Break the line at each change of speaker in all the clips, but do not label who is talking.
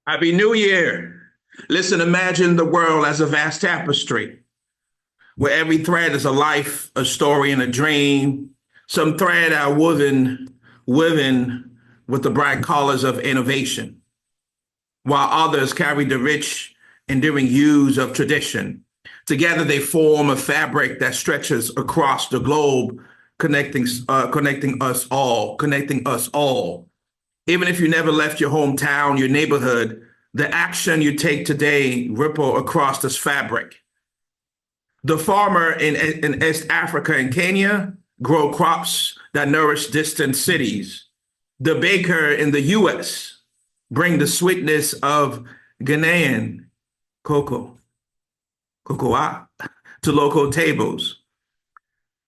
Happy New Year. Listen, imagine the world as a vast tapestry where every thread is a life, a story, and a dream. Some thread are woven with the bright colors of innovation, while others carry the rich, enduring hues of tradition. Together, they form a fabric that stretches across the globe, connecting us all. Even if you never left your hometown, your neighborhood, the action you take today ripple across this fabric. The farmer in East Africa and Kenya grow crops that nourish distant cities. The baker in the US bring the sweetness of Ghanaian cocoa, cocoa to local tables.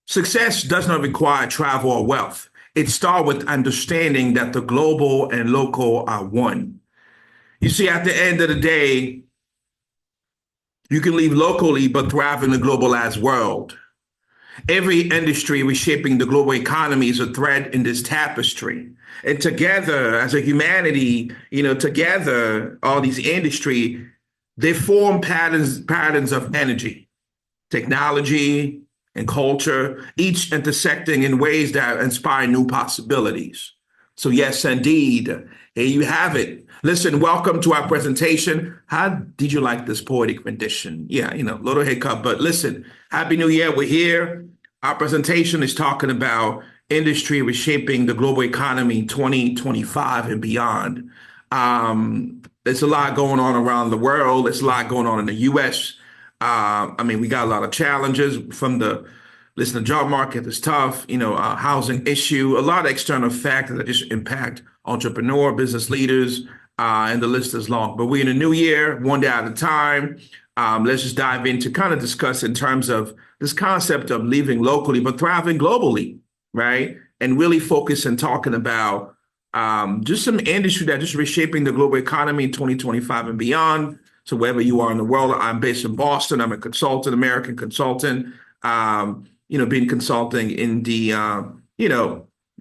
Success does not require travel or wealth. It starts with understanding that the global and local are one. You see, at the end of the day, you can live locally but thrive in the globalized world. Every industry reshaping the global economy is a thread in this tapestry. And together, as a humanity, together, all these industry, they form patterns of energy, technology, and culture, each intersecting in ways that inspire new possibilities. So yes, indeed, here you have it. Listen, welcome to our presentation. How did you like this poetic rendition? Yeah, little hiccup, but listen, Happy New Year. We're here. Our presentation is talking about industry reshaping the global economy 2025 and beyond. There's a lot going on around the world. There's a lot going on in the US. We got a lot of challenges from the job market is tough, housing issue, a lot of external factors that just impact entrepreneur, business leaders, and the list is long. But we're in a new year, one day at a time. Let's just dive in to kind of discuss in terms of this concept of living locally, but thriving globally, right? And really focus and talking about just some industry that just reshaping the global economy in 2025 and beyond. So wherever you are in the world, I'm based in Boston. I'm a consultant, American consultant, been consulting in the,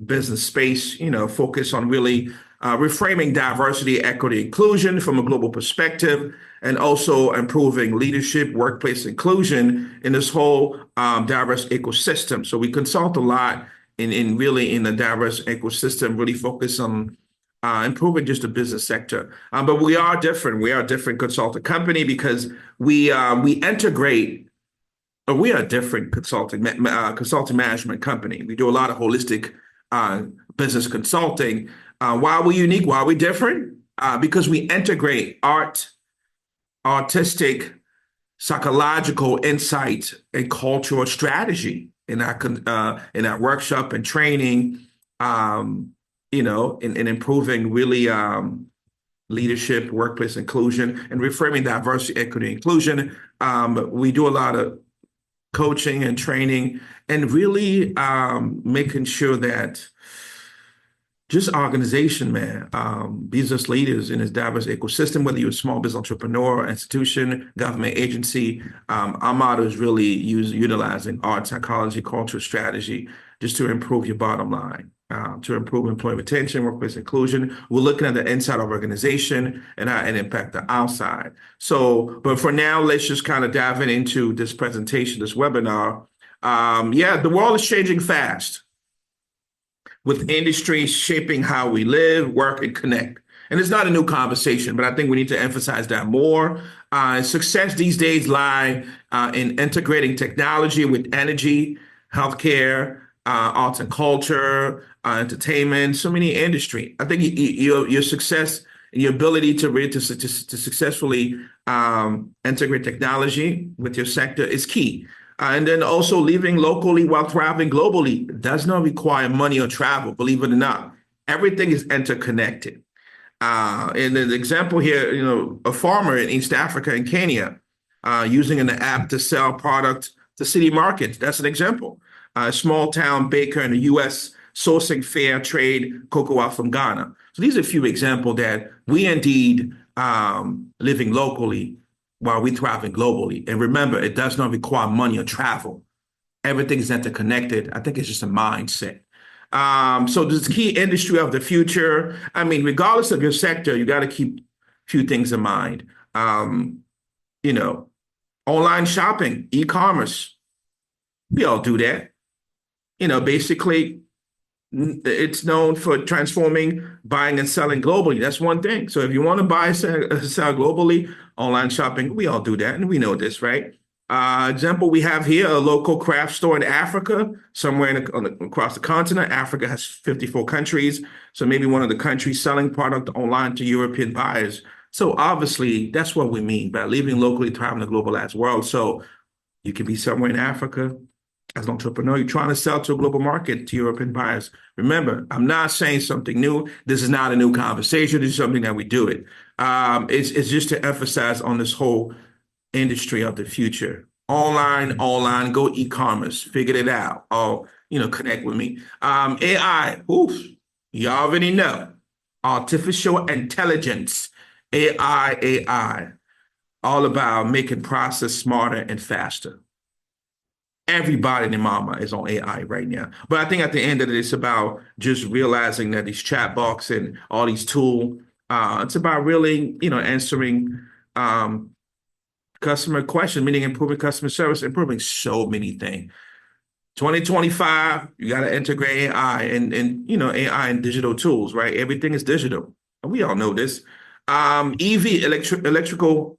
business space, focus on really reframing diversity, equity, inclusion from a global perspective, and also improving leadership, workplace inclusion in this whole diverse ecosystem. So we consult a lot in really in the diverse ecosystem, really focus on improving just the business sector. But we are different. We are a different consulting company because we integrate. We are a different consulting management company. We do a lot of holistic business consulting. Why are we unique? Why are we different? Because we integrate art, artistic, psychological insight, and cultural strategy in our workshop and training. In improving really leadership, workplace inclusion, and reframing diversity, equity, inclusion. We do a lot of coaching and training and really making sure that just organization, man, business leaders in this diverse ecosystem, whether you're a small business entrepreneur, institution, government agency, our motto is really utilizing art, psychology, cultural strategy, just to improve your bottom line. To improve employee retention, workplace inclusion. We're looking at the inside of organization and how it impact the outside. So, but for now, let's just kind of dive into this presentation, this webinar. The world is changing fast with industry shaping how we live, work, and connect. And it's not a new conversation, but I think we need to emphasize that more. Success these days lie in integrating technology with energy, healthcare, arts and culture, entertainment, so many industry. I think your success and your ability to successfully integrate technology with your sector is key. And then also living locally while thriving globally does not require money or travel, believe it or not. Everything is interconnected. In an example here, a farmer in East Africa and Kenya using an app to sell product to city markets. That's an example. A small town baker in the US sourcing fair trade cocoa from Ghana. So these are a few examples that we indeed living locally while we thriving globally. And remember, it does not require money or travel. Everything is interconnected. I think it's just a mindset. So this key industry of the future, regardless of your sector, you got to keep few things in mind. You know, online shopping, e-commerce, we all do that. Basically, it's known for transforming buying and selling globally. That's one thing. So if you want to buy sell globally, online shopping, we all do that, and we know this, right? Example we have here: a local craft store in Africa, somewhere across the continent. Africa has 54 countries, so maybe one of the countries selling product online to European buyers. So obviously, that's what we mean by living locally, thriving in a globalized world. So you can be somewhere in Africa as an entrepreneur. You're trying to sell to a global market to European buyers. Remember, I'm not saying something new. This is not a new conversation. This is something that we do it. It's just to emphasize on this whole industry of the future. Online, go e-commerce, figure it out. Or, connect with me. AI, oof, you already know. Artificial intelligence, AI, all about making process smarter and faster. Everybody in the mama is on AI right now. But I think at the end of it, it's about just realizing that these chat box and all these tools, it's about really, answering customer question, meaning improving customer service, improving so many things. 2025, you got to integrate AI and AI and digital tools, right? Everything is digital. We all know this. EV, electric vehicle.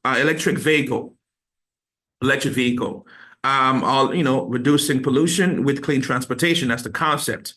All reducing pollution with clean transportation. That's the concept.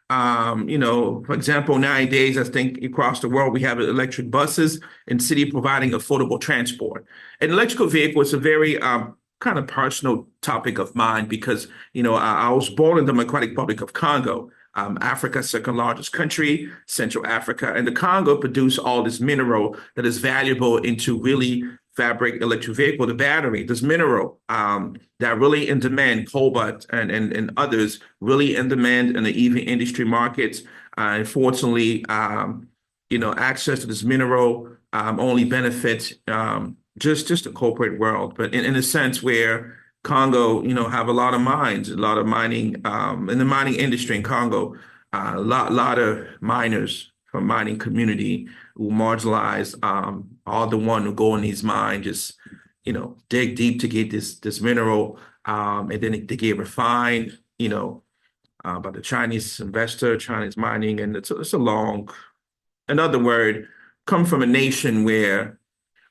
For example, nowadays, I think across the world, we have electric buses in city providing affordable transport. An electrical vehicle is a very kind of personal topic of mine because, I was born in the Democratic Republic of Congo, Africa's second largest country, Central Africa, and the Congo produce all this mineral that is valuable into really fabric electric vehicle, the battery, this mineral that really in demand, cobalt and others really in demand in the EV industry markets. Unfortunately, access to this mineral only benefits just the corporate world, but in a sense where Congo, have a lot of mines, a lot of mining in the mining industry in Congo, a lot of miners from mining community who marginalize all the one who go in these mines, just dig deep to get this mineral, and then they get refined, by the Chinese investor, Chinese mining, and it's a long, in other words, come from a nation where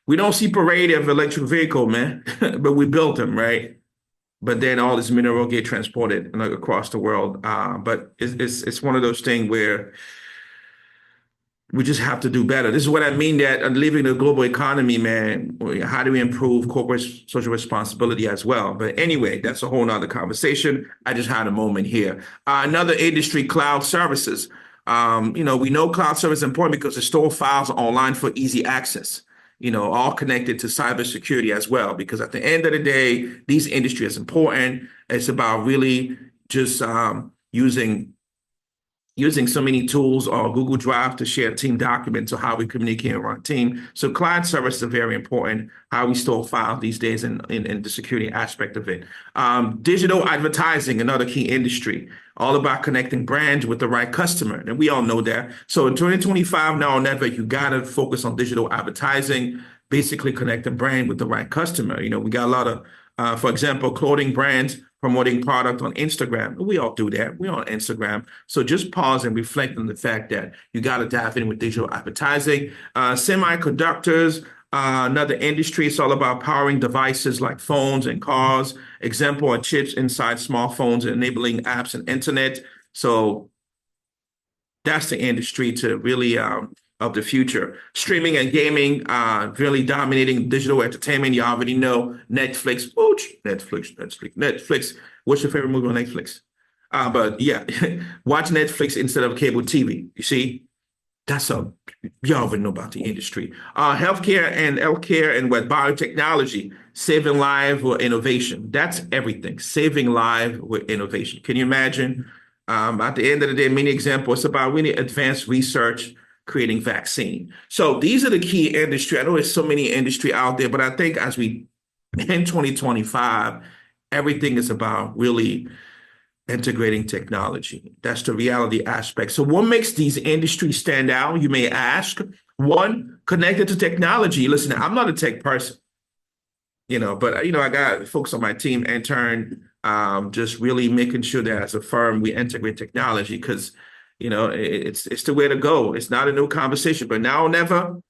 we don't see parade of electric vehicle, man, but we built them, right? But then all this mineral get transported across the world. But it's one of those things where we just have to do better. This is what I mean that living a global economy, man, how do we improve corporate social responsibility as well? But anyway, that's a whole nother conversation. I just had a moment here. Another industry, cloud services. We know cloud service is important because it store files online for easy access. All connected to cybersecurity as well, because at the end of the day, these industry is important. It's about really just using so many tools or Google Drive to share team documents or how we communicate around a team. So client service is very important, how we store files these days and the security aspect of it. Digital advertising, another key industry, all about connecting brands with the right customer. And we all know that. So in 2025, now or never, you got to focus on digital advertising, basically connect the brand with the right customer. We got a lot of, for example, clothing brands promoting product on Instagram. We all do that. We're on Instagram. So just pause and reflect on the fact that you got to dive in with digital advertising. Semiconductors, another industry. It's all about powering devices like phones and cars. Example are chips inside smartphones, enabling apps and internet. So that's the industry to really of the future. Streaming and gaming, really dominating digital entertainment. You already know Netflix. Netflix. What's your favorite movie on Netflix? But yeah, watch Netflix instead of cable TV. You see, you already know about the industry. Healthcare and what biotechnology, saving lives with innovation. That's everything. Saving lives with innovation. Can you imagine? At the end of the day, many examples. It's about really advanced research, creating vaccine. So these are the key industry. I know there's so many industry out there, but I think as we in 2025, everything is about really integrating technology. That's the reality aspect. So what makes these industries stand out? You may ask, One, connected to technology. Listen, I'm not a tech person, but I got folks on my team, intern, just really making sure that as a firm we integrate technology because, it's the way to go. It's not a new conversation, but now or never,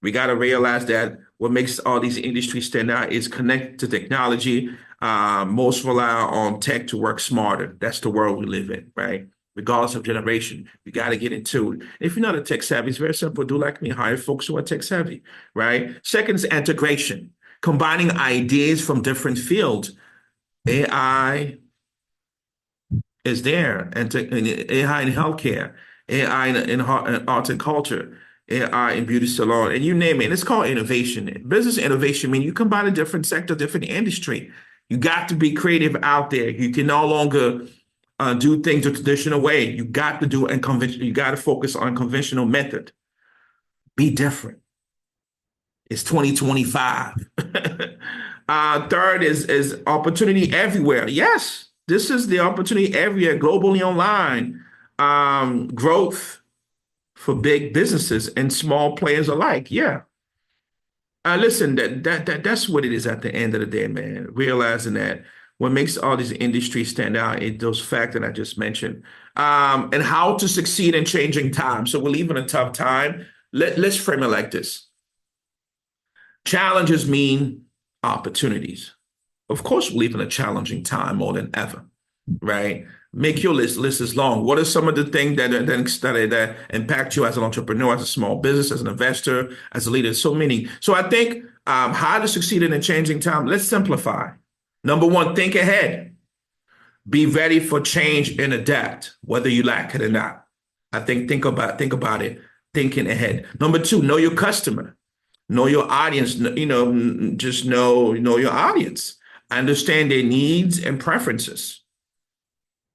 we got to realize that what makes all these industries stand out is connected to technology. Most rely on tech to work smarter. That's the world we live in, right? Regardless of generation, we got to get into it. If you're not a tech savvy, it's very simple. Do like me, hire folks who are tech savvy, right? Second is integration, combining ideas from different fields. AI is there, and AI in healthcare, AI in art and culture, AI in beauty salon, and you name it. And it's called innovation. Business innovation means you combine a different sector, different industry. You got to be creative out there. You can no longer do things the traditional way. You got to do unconventional. You got to focus on conventional method. Be different. It's 2025. Third is opportunity everywhere. Yes, this is the opportunity everywhere, globally online. Growth for big businesses and small players alike. Yeah. Listen, that's what it is at the end of the day, man. Realizing that what makes all these industries stand out is those facts that I just mentioned. And how to succeed in changing times. So we're leaving a tough time. Let's frame it like this. Challenges mean opportunities. Of course, we live in a challenging time more than ever, right? Make your list. List is long. What are some of the things that impact you as an entrepreneur, as a small business, as an investor, as a leader? So many. So I think how to succeed in a changing time. Let's simplify. Number one, think ahead. Be ready for change and adapt, whether you like it or not. I think about it. Thinking ahead. Number two, know your customer. Know your audience. Just know your audience. Understand their needs and preferences.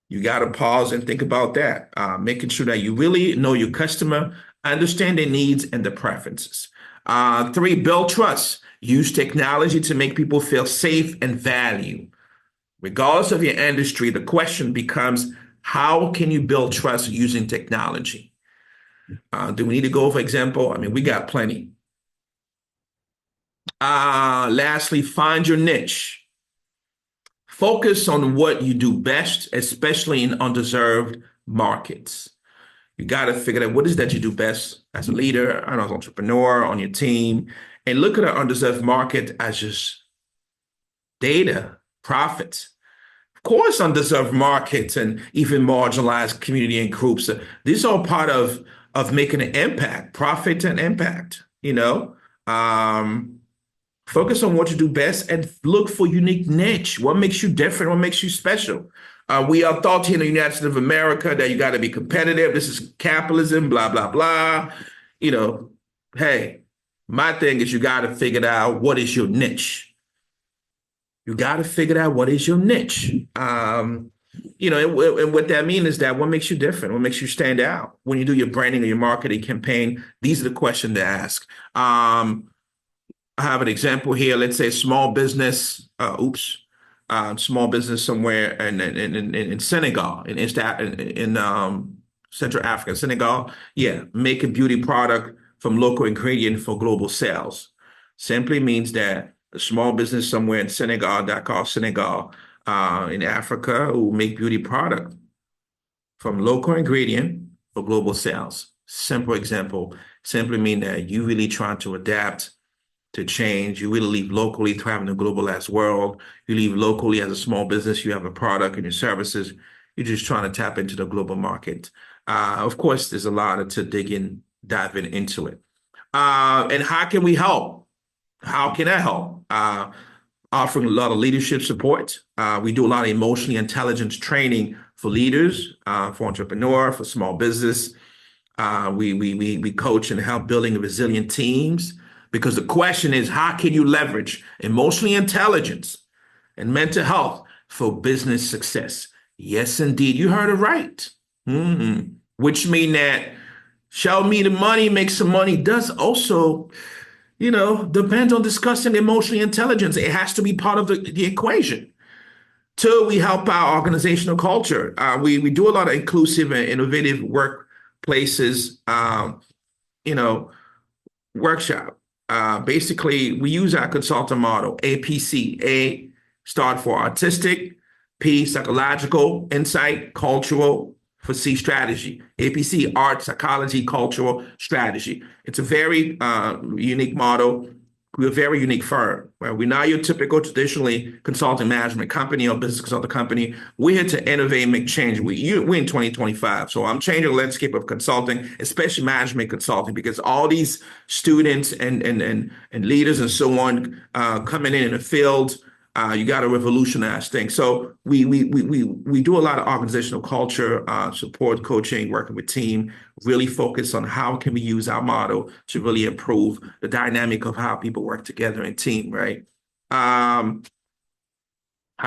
You got to pause and think about that, making sure that you really know your customer, understand their needs and their preferences. Three, build trust. Use technology to make people feel safe and valued. Regardless of your industry, the question becomes, how can you build trust using technology? Do we need to go, for example? I mean, we got plenty. Lastly, find your niche. Focus on what you do best, especially in undeserved markets. You got to figure out what is that you do best as a leader, as an entrepreneur, on your team, and look at an undeserved market as just data, profits. Of course, undeserved markets and even marginalized community and groups. These are all part of making an impact, profit and impact, Focus on what you do best and look for unique niche. What makes you different? What makes you special? We are taught here in the United States of America that you got to be competitive. This is capitalism, blah, blah, blah. Hey, my thing is you got to figure out what is your niche. You got to figure out what is your niche. And what that means is that what makes you different? What makes you stand out? When you do your branding or your marketing campaign, these are the questions to ask. I have an example here. Let's say small business, small business somewhere in Senegal, in Central Africa, Senegal. Yeah, make a beauty product from local ingredient for global sales. Simply means that a small business somewhere in Senegal, Dakar, Senegal, in Africa, who make beauty product from local ingredient for global sales. Simple example. Simply mean that you really trying to adapt to change. You really live locally, thrive in a globalized world. You live locally as a small business. You have a product and your services. You're just trying to tap into the global market. Of course, there's a lot to dive into it. And how can we help? How can I help? Offering a lot of leadership support. We do a lot of emotionally intelligence training for leaders, for entrepreneurs, for small business. We coach and help building resilient teams. Because the question is, how can you leverage emotional intelligence and mental health for business success? Yes, indeed. You heard it right. Which mean that show me the money, make some money does also, depends on discussing emotional intelligence. It has to be part of the equation. Two, we help our organizational culture. We do a lot of inclusive and innovative workplaces, workshop. Basically, we use our consultant model, APC. A start for artistic, P psychological, insight, cultural, for C strategy. APC, art, psychology, cultural, strategy. It's a very unique model. We're a very unique firm. Right? We're not your typical traditionally consulting management company or business consulting company. We're here to innovate and make change. We're in 2025. So I'm changing the landscape of consulting, especially management consulting, because all these students and leaders and so on coming in the field, you got to revolutionize things. So we do a lot of organizational culture, support, coaching, working with team, really focus on how can we use our model to really improve the dynamic of how people work together in team, right? How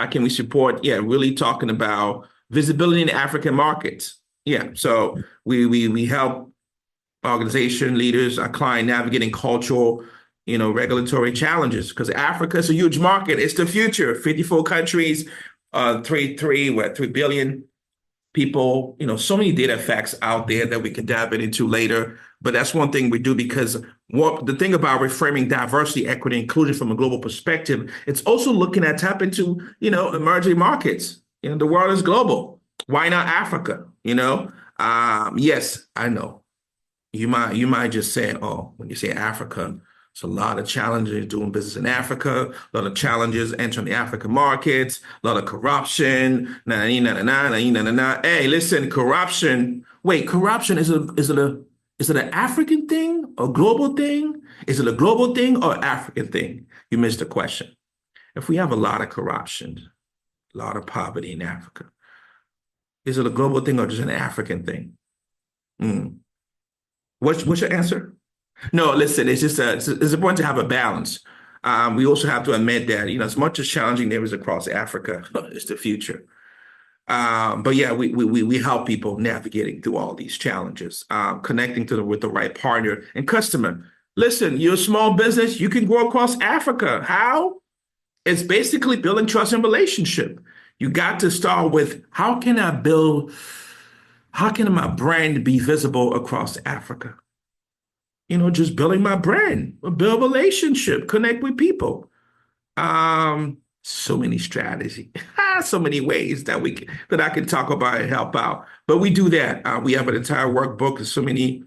can we support? Yeah, really talking about visibility in African markets. Yeah, so we help organization leaders, our client navigating cultural, regulatory challenges because Africa is a huge market. It's the future. 54 countries, 3 billion people, so many data facts out there that we can dive into later. But that's one thing we do because the thing about reframing diversity, equity, inclusion from a global perspective, it's also looking at tap into, emerging markets. The world is global. Why not Africa? Yes, I know. You might just say, oh, when you say Africa, it's a lot of challenges doing business in Africa, a lot of challenges entering the African markets, a lot of corruption. Hey, listen, corruption. Wait, corruption is it an African thing or global thing? Is it a global thing or African thing? You missed the question. If we have a lot of corruption, a lot of poverty in Africa, is it a global thing or just an African thing? What's your answer? No, listen, it's just it's important to have a balance. We also have to admit that, as much as challenging there is across Africa, it's the future. But yeah, we help people navigating through all these challenges, connecting with the right partner and customer. Listen, you're a small business, you can grow across Africa. How? It's basically building trust and relationship. You got to start with how can my brand be visible across Africa? Just building my brand, build relationship, connect with people. So many strategies, so many ways that I can talk about and help out. But we do that. We have an entire workbook and so many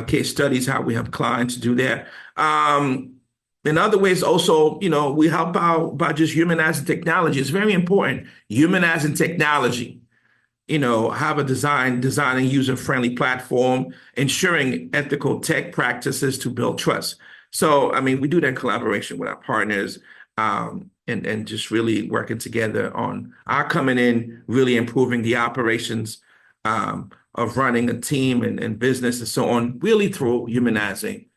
case studies how we have clients do that. In other ways, also, we help out by just humanizing technology. It's very important. Humanizing technology. Have a designing user-friendly platform, ensuring ethical tech practices to build trust. So, we do that in collaboration with our partners, and just really working together on our coming in, really improving the operations of running a team and business and so on, really through humanizing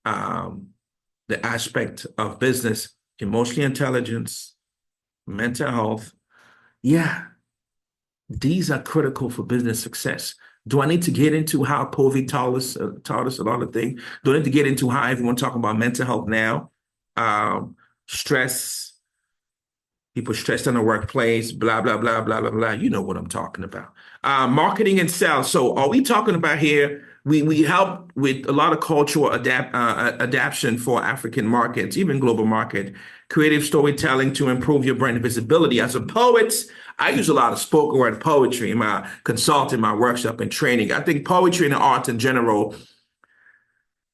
the aspect of business, emotional intelligence, mental health. Yeah. These are critical for business success. Do I need to get into how COVID taught us a lot of things? Do I need to get into how everyone talking about mental health now? Stress, people stressed in the workplace, blah, blah, blah, blah, blah, blah. You know what I'm talking about. Marketing and sales. So are we talking about here? We help with a lot of cultural adaptation for African markets, even global market, creative storytelling to improve your brand visibility. As a poet, I use a lot of spoken word poetry in my consulting, my workshop and training. I think poetry and art in general,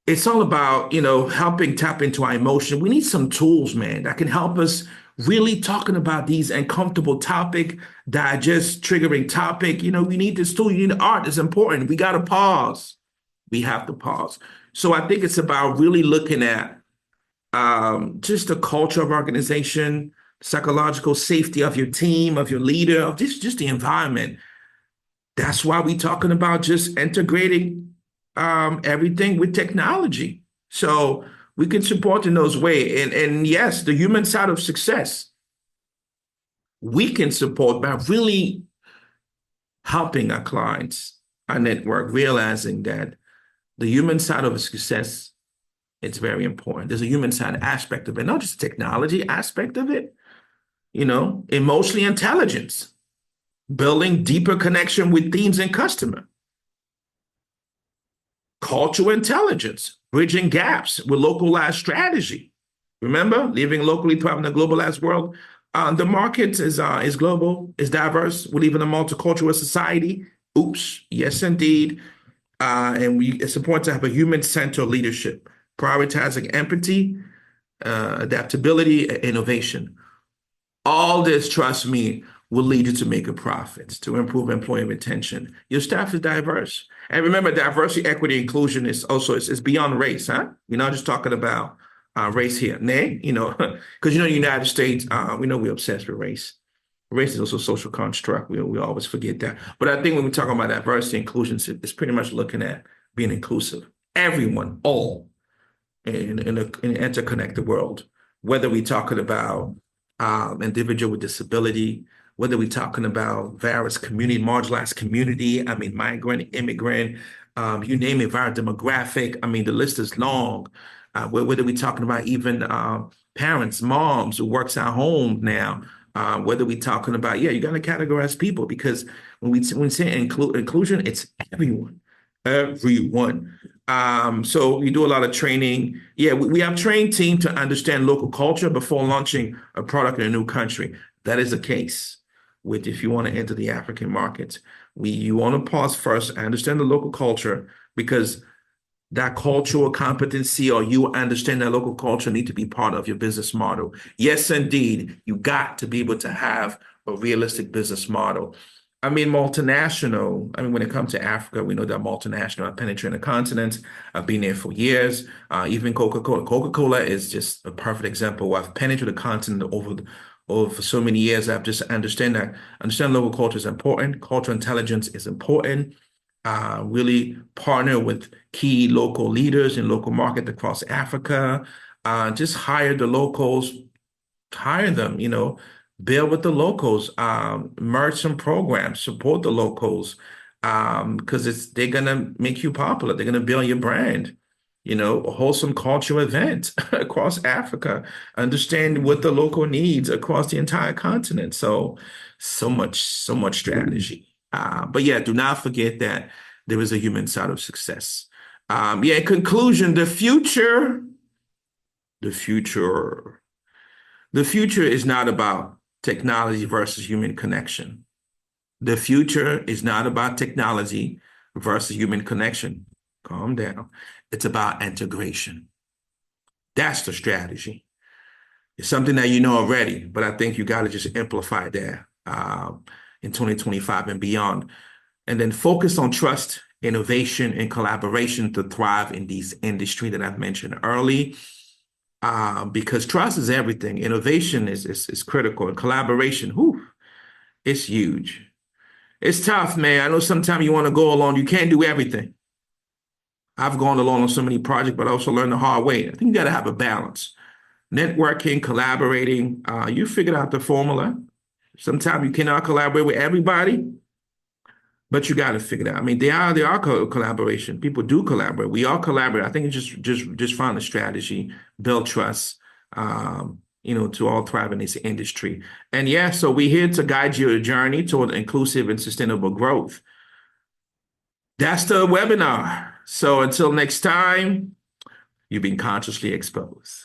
it's all about, helping tap into our emotion. We need some tools, man, that can help us really talking about these uncomfortable topic, digest triggering topic. We need this tool. You need art. It's important. We got to pause. We have to pause. So I think it's about really looking at just the culture of organization, psychological safety of your team, of your leader, of just the environment. That's why we're talking about just integrating everything with technology. So we can support in those ways. And yes, the human side of success, we can support by really helping our clients, our network, realizing that the human side of success, it's very important. There's a human side aspect of it, not just technology aspect of it. Emotional intelligence, building deeper connection with teams and customer. Cultural intelligence, bridging gaps with localized strategy. Remember, living locally, thriving in a globalized world. The market is global, is diverse. We live in a multicultural society. Oops, yes, indeed. It's important to have a human-centered leadership, prioritizing empathy, adaptability, and innovation. All this, trust me, will lead you to make a profit, to improve employee retention. Your staff is diverse. And remember, diversity, equity, inclusion is also it's beyond race, huh? We're not just talking about race here. Nay, because in the United States, we know we're obsessed with race. Race is also a social construct. We always forget that. But I think when we talk about diversity, inclusion, it's pretty much looking at being inclusive. Everyone, all in an interconnected world, whether we're talking about individual with disability, whether we're talking about various community, marginalized community, I mean, migrant, immigrant, you name it, various demographic. I mean, the list is long. Whether we're talking about even parents, moms who works at home now, whether we're talking about, yeah, you got to categorize people because when we say inclusion, it's everyone, everyone. So we do a lot of training. Yeah, we have trained team to understand local culture before launching a product in a new country. That is the case with if you want to enter the African market. You want to pause first, understand the local culture because that cultural competency or you understand that local culture need to be part of your business model. Yes, indeed, you got to be able to have a realistic business model. I mean, multinational. I mean, when it comes to Africa, we know that multinational are penetrating the continent. I've been there for years. Even Coca-Cola. Coca-Cola is just a perfect example. I've penetrated the continent over so many years. I've just understand local culture is important. Cultural intelligence is important. Really partner with key local leaders in local market across Africa. Just hire the locals, hire them, build with the locals, merge some programs, support the locals, because they're gonna make you popular. They're gonna build your brand, a wholesome cultural event across Africa. Understand what the local needs across the entire continent. So much strategy. But yeah, do not forget that there is a human side of success. Yeah, in conclusion, the future is not about technology versus human connection. The future is not about technology versus human connection. Calm down. It's about integration. That's the strategy. It's something that you know already, but I think you got to just amplify that in 2025 and beyond. And then focus on trust, innovation, and collaboration to thrive in these industry that I've mentioned early. Because trust is everything. Innovation is critical. And collaboration, it's huge. It's tough, man. I know sometimes you want to go alone. You can't do everything. I've gone along on so many projects, but I also learned the hard way. I think you got to have a balance. Networking, collaborating, you figured out the formula. Sometimes you cannot collaborate with everybody, but you got to figure it out. I mean, there are collaboration. People do collaborate. We all collaborate. I think it's just find a strategy, build trust, to all thrive in this industry. And yeah, so we're here to guide your journey toward inclusive and sustainable growth. That's the webinar. So until next time, you've been consciously exposed.